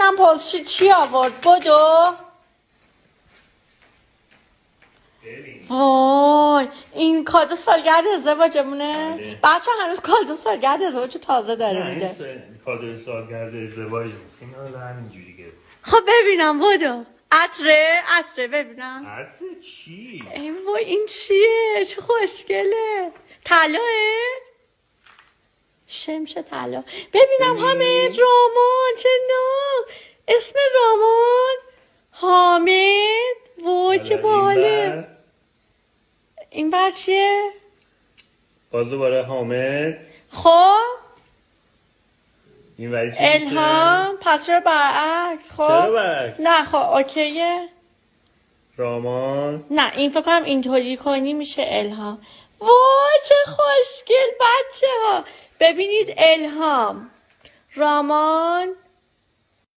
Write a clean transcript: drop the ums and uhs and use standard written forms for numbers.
ببینم پست چی آورد. بدو. وای این کادو سالگرد ازدواجمونه. بله. بچه هنوز کادو سالگرد ازدواج تازه داره نه میده. این کادو سالگرد ازدواج نیست، اینا رو همینجوری گرفت. خب ببینم بدو. عطره ببینم. عطر چی؟ ای وای این چیه؟ چه خوشگله. طلاه؟ شمش طلا. ببینم حامد. رامان چه ناز. اسم رامان حامد. وای چه باحاله. این بر چیه؟ باز دوباره حامد. خب این ولی چی الهام. پس چرا برعکس؟ خب چرا برعکس؟ نه خب اوکیه. رامان. نه این فکر کنم اینطوری کنی میشه الهام. وای چه خوشگل بچه ها. ببینید الهام، رامان،